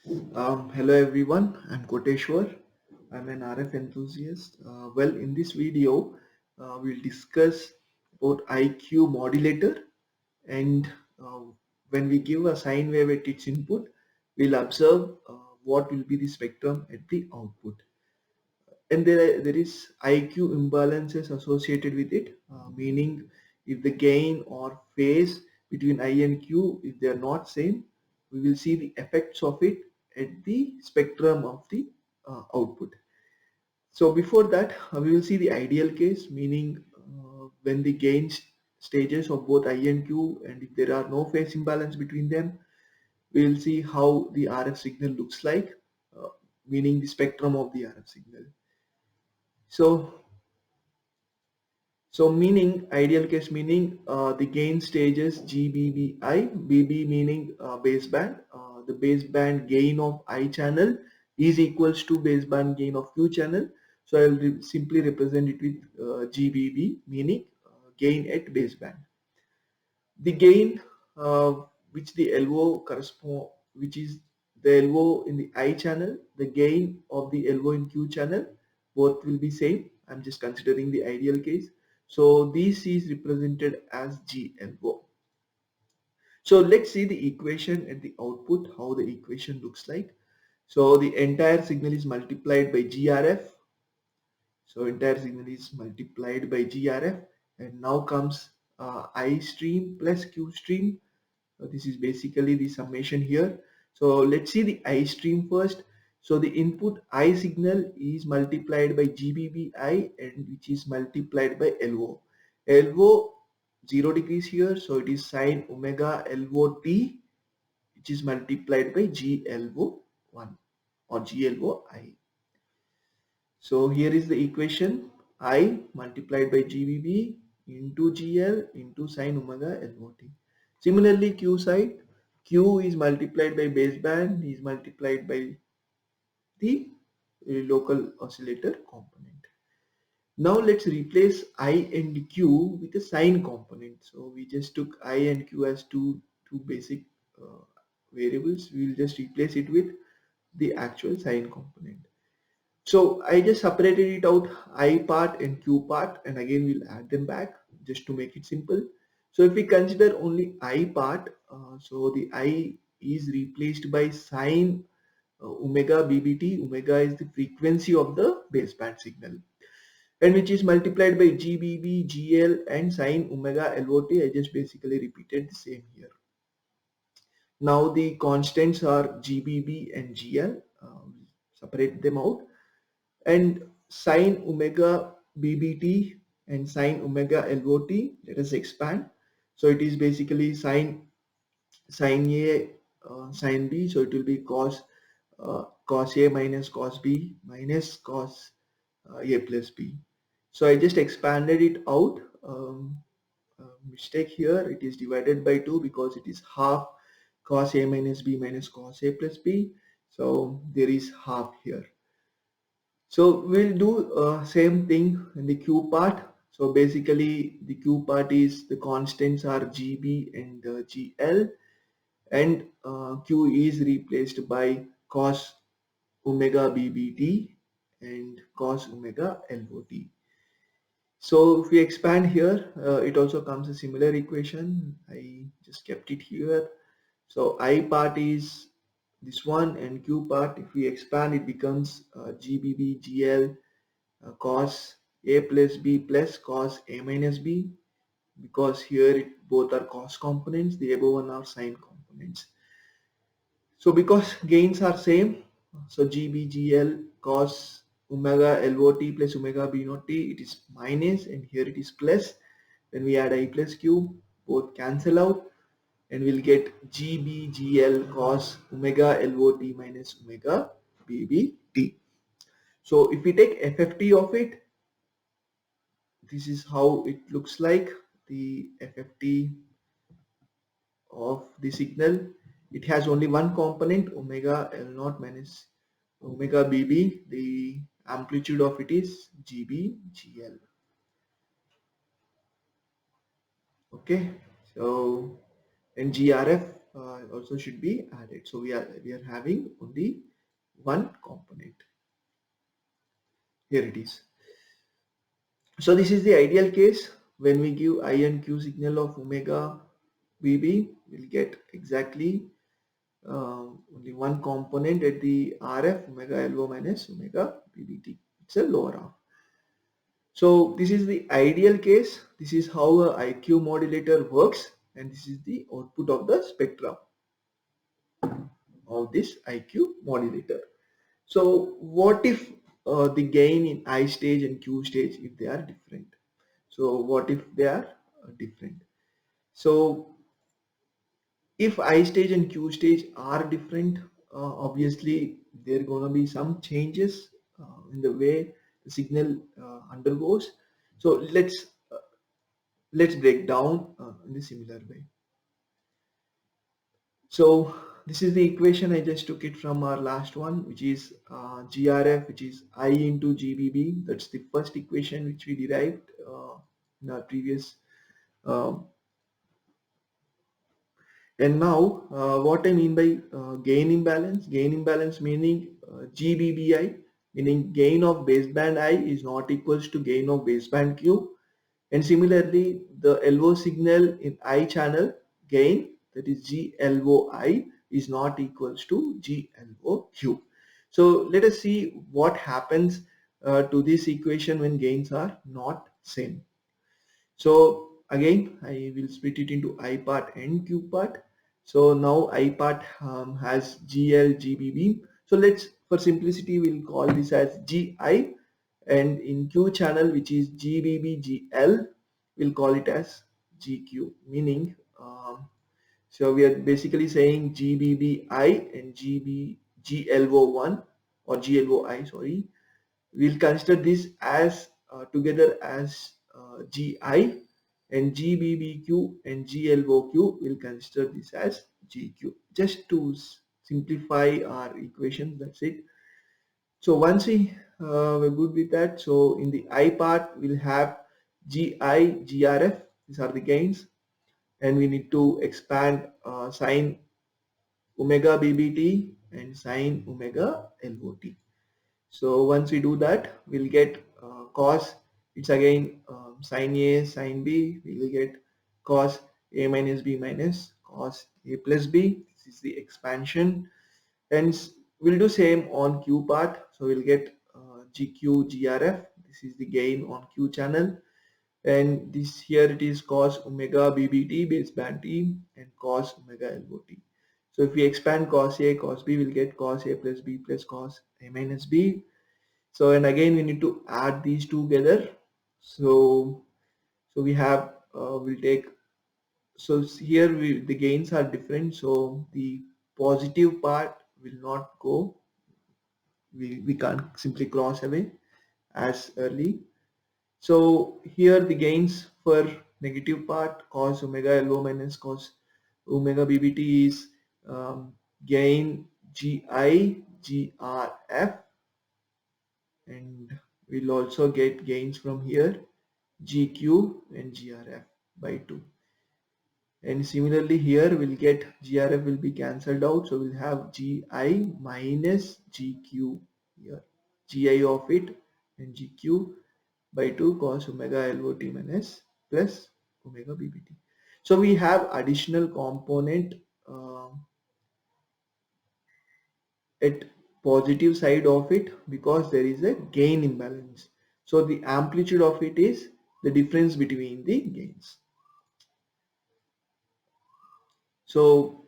Hello everyone, I'm Koteshwar. I'm an RF enthusiast. In this video, we'll discuss about IQ modulator and uh, when we give a sine wave at its input, we'll observe what will be the spectrum at the output. And there is IQ imbalances associated with it, meaning if the gain or phase between I and Q, if they are not same, we will see the effects of it at the spectrum of the output. So before that, we will see the ideal case, meaning when the gain stages of both I and Q, and if there are no phase imbalance between them, we will see how the RF signal looks like, uh, meaning the spectrum of the RF signal. So meaning ideal case meaning the gain stages GBBI, BB meaning baseband. The baseband gain of I channel is equals to baseband gain of Q channel. So I will simply represent it with GBB meaning gain at baseband. The gain which the LO correspond, which is the LO in the I channel, the gain of the LO in Q channel, both will be same. I'm just considering the ideal case. So this is represented as GLO. So let's see the equation at the output, how the equation looks like. So the entire signal is multiplied by GRF. So entire signal is multiplied by GRF, and now comes I stream plus Q stream. This is basically the summation here. So let's see the I stream first. So the input I signal is multiplied by GBBI, and which is multiplied by LO. LO 0 degrees here, so it is sine omega LOT, which is multiplied by GLO1 or GLOI. So here is the equation: I multiplied by GBB into GL into sine omega LOT. Similarly, Q side, Q is multiplied by baseband is multiplied by the local oscillator component. Now let's replace I and Q with a sine component. So we just took I and Q as two basic uh, variables. We will just replace it with the actual sine component. So I just separated it out, I part and Q part, and again we'll add them back just to make it simple. So if we consider only I part, so the I is replaced by sine omega BBT. Omega is the frequency of the baseband signal, and which is multiplied by GBB, GL, and sine omega LOT. I just basically repeated the same here. Now the constants are GBB and GL. Separate them out, and sine omega BBT and sine omega LOT, let us expand. So it is basically sine A sine B, so it will be cos A minus cos B minus cos A plus B. So I just expanded it out. Mistake here, it is divided by 2 because it is half cos A minus B minus cos A plus B. So there is half here. So we'll do same thing in the Q part. So basically the Q part is the constants are GB and GL, and Q is replaced by cos omega BBT and cos omega LOT. So if we expand here, it also comes a similar equation. I just kept it here. So I part is this one, and Q part, if we expand, it becomes GBB GL cos A plus B plus cos A minus B, because here both are cos components, the above one are sine components. So because gains are same, so GBGL cos omega LOT plus omega B naught T, it is minus, and here it is plus. When we add I plus Q, both cancel out, and we'll get GBGL cos omega LOT minus omega BBT. So if we take FFT of it, this is how it looks like, the FFT of the signal. It has only one component, omega L naught minus omega BB. The amplitude of it is GBGL. Okay, so and GRF. also should be added. So we are having only one component. Here it is. So this is the ideal case. When we give I and Q signal of omega VB, we'll get exactly only one component at the RF, omega LO minus omega BBT. It's a lower half. So this is the ideal case. This is how a IQ modulator works, and this is the output of the spectrum of this IQ modulator. So what if the gain in I stage and Q stage, if they are different? So what if they are different? So if I stage and Q stage are different, obviously there are going to be some changes in the way the signal undergoes. So let's break down in a similar way. So this is the equation. I just took it from our last one, which is GRF, which is I into GBB. That's the first equation which we derived in our previous. Um, and now, what I mean by gain imbalance? Gain imbalance meaning GBBI, meaning gain of baseband I is not equals to gain of baseband Q. And similarly, the LO signal in I channel gain, that is GLOI, is not equals to GLOQ. So let us see what happens to this equation when gains are not same. So again, I will split it into I part and Q part. So now I part has GL, GBB. So let's, for simplicity, we'll call this as GI, and in Q channel, which is GBB, GL, we'll call it as GQ, meaning so we are basically saying GBBI and GLO1 or GLOI, sorry. We'll consider this as together as GI, and GBBQ and GLOQ will consider this as GQ, just to simplify our equation. That's it. So once we're good with that, so in the I part we'll have GI, GRF, these are the gains, and we need to expand sine omega BBT and sine omega LOT. So once we do that, we'll get cos, it's again sine A, sine B, we will get cos A minus B minus cos A plus B. This is the expansion, and we'll do same on Q part. So we'll get GQ, GRF. This is the gain on Q channel, and this here it is cos omega BBT baseband T and cos omega LOT. So if we expand cos A, cos B, we'll get cos A plus B plus cos A minus B. So, and again we need to add these together. So we have we'll take, so here the gains are different, so the positive part will not go, we can't simply cross away as early. So here the gains for negative part cos omega LO minus cos omega BBT is gain GI, GRF, and we'll also get gains from here GQ and GRF by 2. And similarly here we'll get GRF will be cancelled out, so we'll have GI minus GQ here, GI of it and GQ by 2 cos omega LOT minus plus omega BBT. So we have additional component at positive side of it because there is a gain imbalance. So the amplitude of it is the difference between the gains. So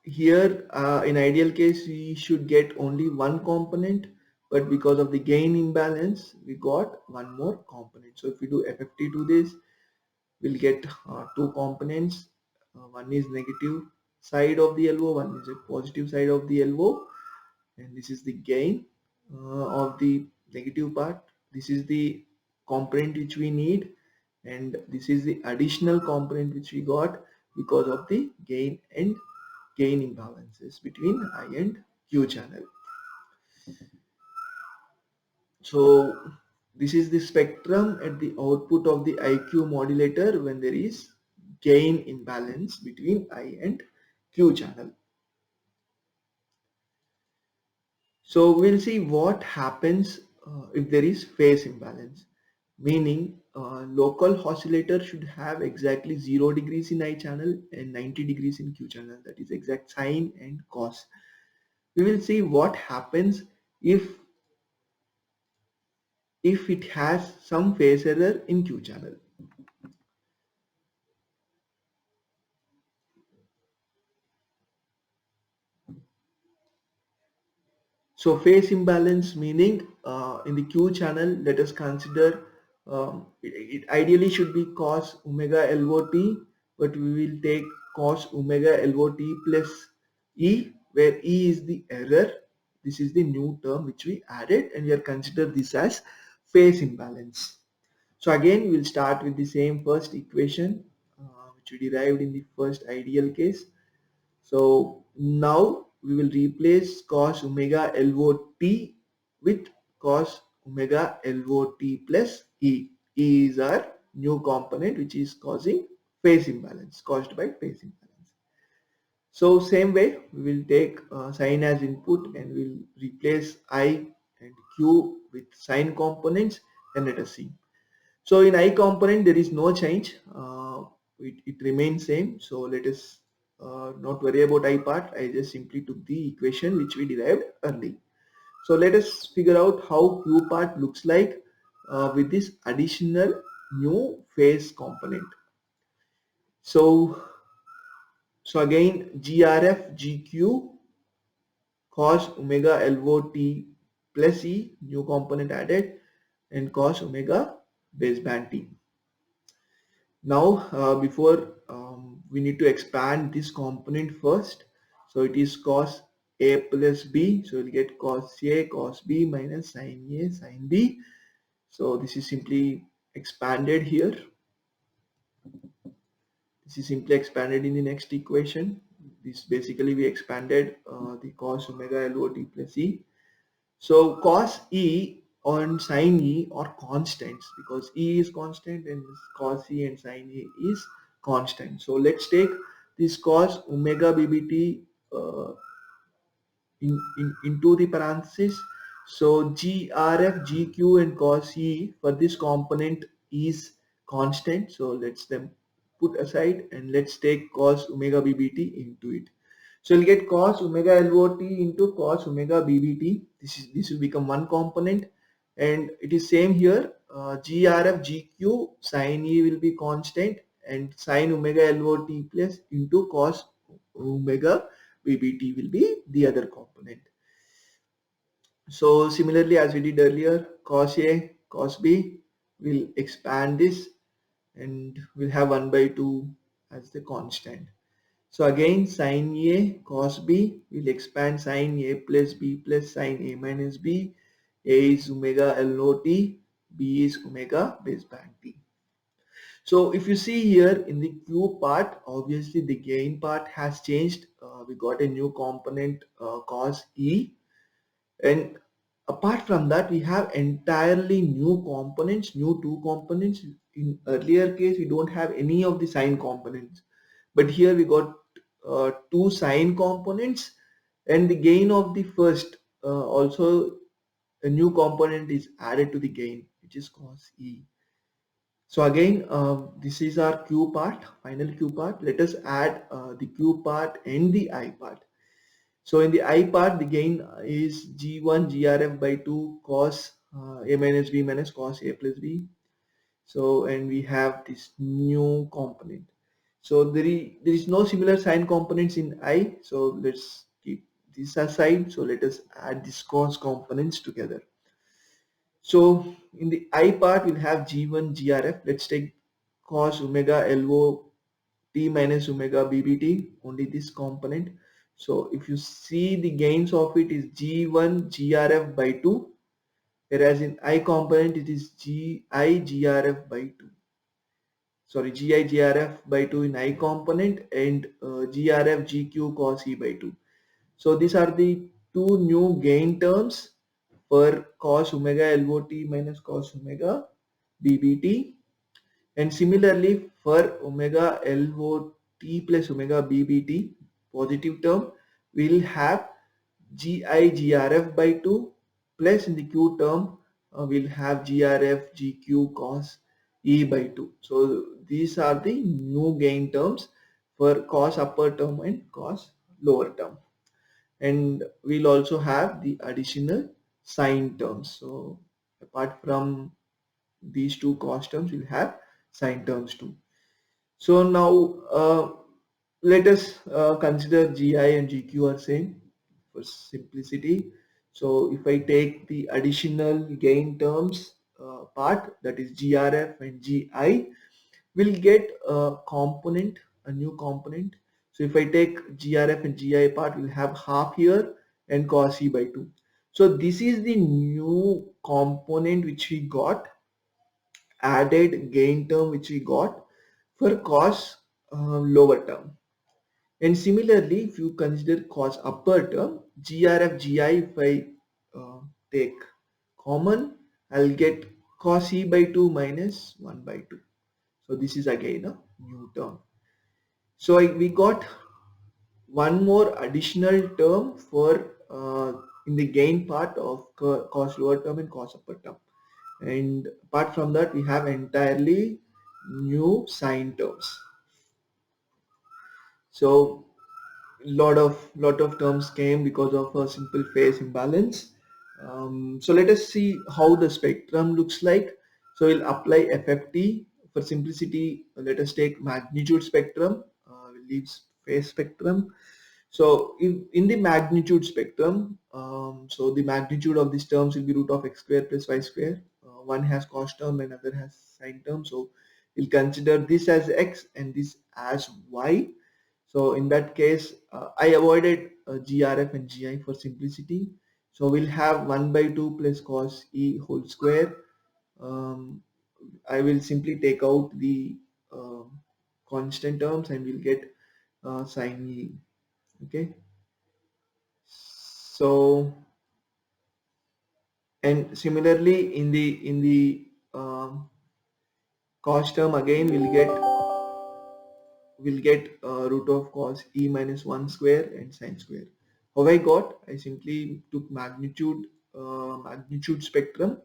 here in ideal case we should get only one component, but because of the gain imbalance we got one more component. So if we do FFT to this, we'll get two components. One is negative side of the LO, one is a positive side of the LO, and this is the gain of the negative part. This is the component which we need, and this is the additional component which we got because of the gain and gain imbalances between I and Q channel. So this is the spectrum at the output of the IQ modulator when there is gain imbalance between I and Q channel. So we'll see what happens if there is phase imbalance, meaning local oscillator should have exactly 0 degrees in I channel and 90 degrees in Q channel, that is exact sine and cos. We will see what happens if it has some phase error in Q channel. So phase imbalance meaning in the Q channel, let us consider it ideally should be cos omega LOT, but we will take cos omega LOT plus E, where E is the error. This is the new term which we added, and we are consider this as phase imbalance. So again, we'll start with the same first equation which we derived in the first ideal case. So now we will replace cos omega LOT with cos omega LOT plus E. E is our new component which is causing phase imbalance, caused by phase imbalance. So same way we will take sine as input and we'll replace I and Q with sine components, and let us see. So in I component there is no change, it remains same. So let us not worry about I part. I just simply took the equation which we derived early. So let us figure out how Q part looks like with this additional new phase component. So again GRF GQ cos omega LOT plus E, new component added, and cos omega baseband T. Now before we need to expand this component first. So it is cos A plus B. So we'll get cos A cos B minus sin A sin B. So this is simply expanded here. This is simply expanded in the next equation. This basically we expanded the cos omega LOT plus E. So cos E and sin E are constants because E is constant and cos E and sin E is constant. So let's take this cos omega BBT into the parenthesis. So GRF, GQ and cos E for this component is constant. So let's them put aside and let's take cos omega BBT into it. So you'll get cos omega LOT into cos omega BBT. This will become one component, and it is same here. GRF GQ sin E will be constant, and sin omega LOT plus into cos omega BBT will be the other component. So similarly as we did earlier, cos A, cos B, will expand this and we'll have 1 by 2 as the constant. So again sin A cos B will expand sin A plus B plus sin A minus B. A is omega LOT, B is omega baseband T. So if you see here in the Q part, obviously the gain part has changed. We got a new component cos E, and apart from that we have entirely new components, new two components. In earlier case we don't have any of the sine components, but here we got two sine components, and the gain of the first also a new component is added to the gain, which is cos E. So again this is our Q part, final Q part. Let us add the Q part and the I part. So in the I part, the gain is G1 GRF by 2 cos A minus B minus cos A plus B. So, and we have this new component. So there is no similar sign components in I. So let's keep this aside. So let us add these cos components together. So in the I part, we'll have G1 GRF. Let's take cos omega LO T minus omega BBT, only this component. So if you see the gains of it is G1 GRF by 2, whereas in I component it is GI GRF by 2. Sorry, GI GRF by 2 in I component, and GRF GQ cos E by 2. So these are the two new gain terms for cos omega LOT minus cos omega BBT. And similarly for omega LOT plus omega BBT, positive term, we'll have GI by 2 plus in the Q term we'll have GQ cos E by 2. So these are the new gain terms for cos upper term and cos lower term. And we'll also have the additional sine terms. So apart from these two cos terms, we'll have sine terms too. So now let us consider GI and GQ are same for simplicity. So if I take the additional gain terms part, that is GRF and GI, we'll get a component, a new component. So if I take GRF and GI part, we'll have half here and cos E by 2. So this is the new component which we got, added gain term which we got for cos lower term. And similarly, if you consider cos upper term, GRF, GI, if I take common, I'll get cos E by 2 minus 1 by 2. So this is again a new term. So we got one more additional term for in the gain part of cos lower term and cos upper term. And apart from that, we have entirely new sine terms. So lot of terms came because of a simple phase imbalance. So let us see how the spectrum looks like. So we'll apply FFT. For simplicity, let us take magnitude spectrum. We'll leave phase spectrum. So in the magnitude spectrum, so the magnitude of these terms will be root of x square plus y square. One has cos term and other has sine term. So we'll consider this as x and this as y. So in that case, I avoided GRF and GI for simplicity. So we'll have 1 by 2 plus cos E whole square. Um, I will simply take out the constant terms and we'll get sine E. Okay. So and similarly in the cos term again we'll get root of cos E minus 1 square and sine square. How I got? I simply took magnitude spectrum,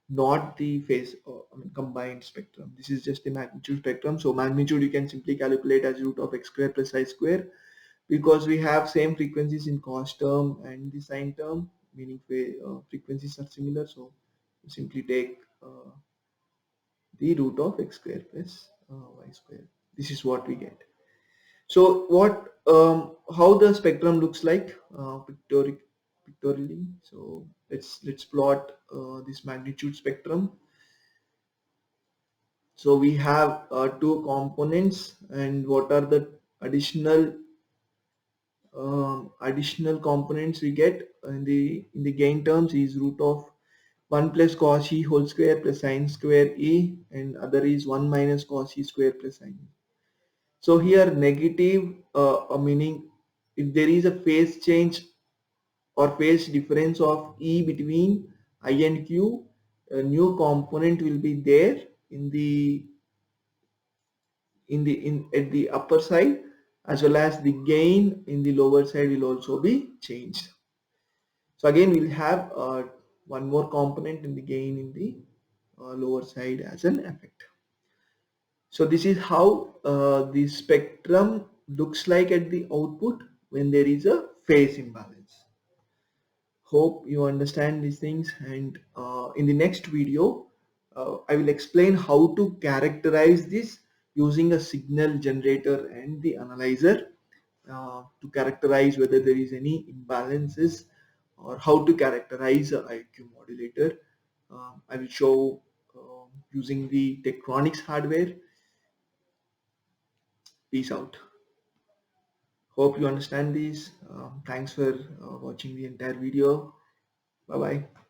not the phase I mean combined spectrum. This is just the magnitude spectrum. So magnitude you can simply calculate as root of x square plus I square, because we have same frequencies in cos term and the sine term, meaning frequencies are similar. So you simply take the root of x square plus y square. This is what we get. So what how the spectrum looks like pictorially. So let's plot this magnitude spectrum. So we have two components, and what are the additional components we get in the gain terms is root of 1 plus cos E whole square plus sine square E, and other is 1 minus cos E square plus sine E. So here negative meaning if there is a phase change or phase difference of E between I and Q, a new component will be there in at the upper side, as well as the gain in the lower side will also be changed. So again we'll have one more component in the gain in the lower side as an effect. So this is how the spectrum looks like at the output when there is a phase imbalance. Hope you understand these things, and in the next video I will explain how to characterize this using a signal generator and the analyzer to characterize whether there is any imbalances, or how to characterize a IQ modulator. I will show using the Tektronix hardware. Peace out. Hope you understand this. Thanks for watching the entire video. Bye bye.